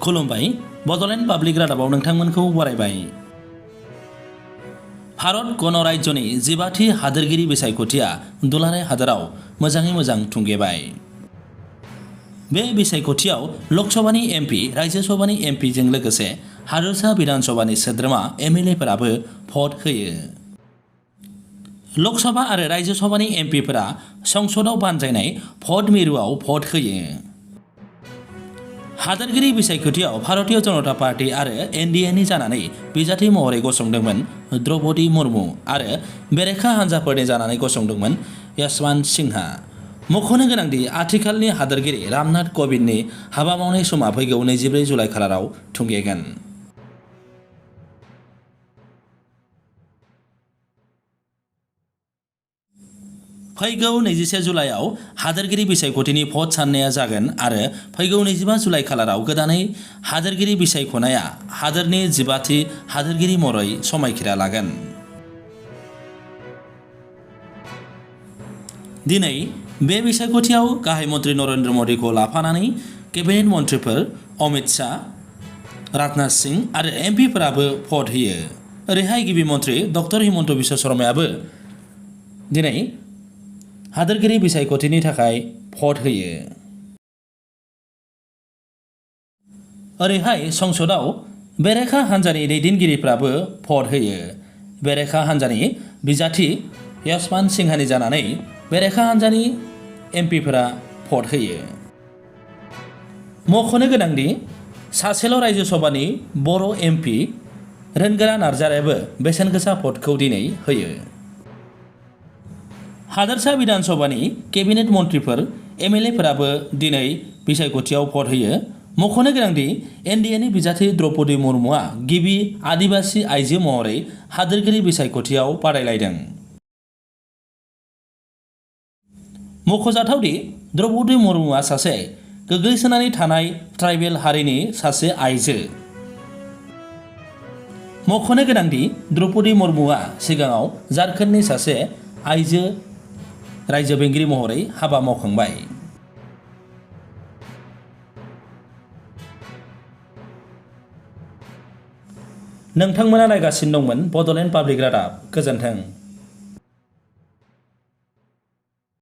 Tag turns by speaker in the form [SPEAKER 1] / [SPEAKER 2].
[SPEAKER 1] खुलुमबाय बड'लेण्ड पाब्लिक रादाबाव नोंथांमोनखौ बरायबाय। भारत गणराज्यनि 15थि हादोरगिरि बिसायख'थिया दुलाराय हादोराव मोजाङै मोजां थुंगेबाय। बे बिसायख'थियाव लकसभानि एमपि, राज्यसभानि एमपिजों लोगोसे हादोरसा बिधान सभानि सोद्रोमा एमएलएफोराबो भट होयो। लकसभा आरो राज्यसभानि एमपिफोरा संसदआव बानजायनाय भट मिरुआव भट होयो। हादोरगिरि बिसायख'थियाव भारतीय जनता पार्टी आरो एनडिएनि जानानै बिजाथि महरै गसंदोंमोन द्रौपदी मुर्मु आरो बेरेखा हान्जाफोरनि जानानै गसंदोंमोन यशवंत सिन्हा। मख'नो गोनांदि आथिखालनि हादोरगिरि रामनाथ क'विंदनि हाबा मावनाय समा फैगौ 24 जुलाइ खालाराव थुंगेगोन। फैगौ 21 जुलाइआव हादोरगिरि बिसायख'थिनि भट साननाया जागोन आरो फैगौ 25 जुलाइ खालाराव गोदानै हादोरगिरि बिसायख'नाया हादोरनि 15थि हादोरगिरि महरै समायखिरा लागोन। दिनै बे बिसायख'थियाव गाहाय मन्त्रि नरेन्द्र मदिखौ लाफानानै केबिनेट मन्थ्रिफोर अमित शाह, राजनाथ सिंह आरो एमपिफोराबो भट होयो। ओरैहाय गिबि मन्त्रि डक्टर हिमन्त बिश्व शर्मायाबो दिनै हादोरगिरि बिसायख'थिनि थाखाय भट होयो। ओरैहाय संसदआव बेरेखा हान्जानि दैदेनगिरिफ्राबो भट होयो। बेरेखा हान्जानि बिजाथि यशवंत सिन्हानि जानानै बेरेखा हान्जानि एमपिफोरा भट होयो। मख'नो गोनांदि सासेल' राज्यसभानि बर' एमपि रोनगोरा नार्जारियाबो बेसेन गोसा भटखौ दिनै होयो। हादोरसा बिधान सभानि केबिनेट मन्थ्रिफोर एमएलएफोराबो दिनै बिसायख'थियाव भट होयो। मख'नो गोनांदि एनडिएनि बिजाथि द्रौपदी मुर्मुआ गिबि आदिबासि आइजो महरै हादोरगिरि बिसायख'थियाव बादायलायदों। मख'जाथावदि द्रौपदी मुर्मुआ सासे गोग्लैसोनानै थानाय ट्राइबेल हारिनि सासे आइजो। मख'नो गोनांदि द्रौपदी मुर्मुआ सिगाङाव झारखन्डनि सासे आइजो रायजो बेंगिरि महरै हाबा मावखांबाय। नोंथांमोना नायगासिनो दंमोन बड'लेण्ड पाब्लिक रादाब। गोजोन्थों।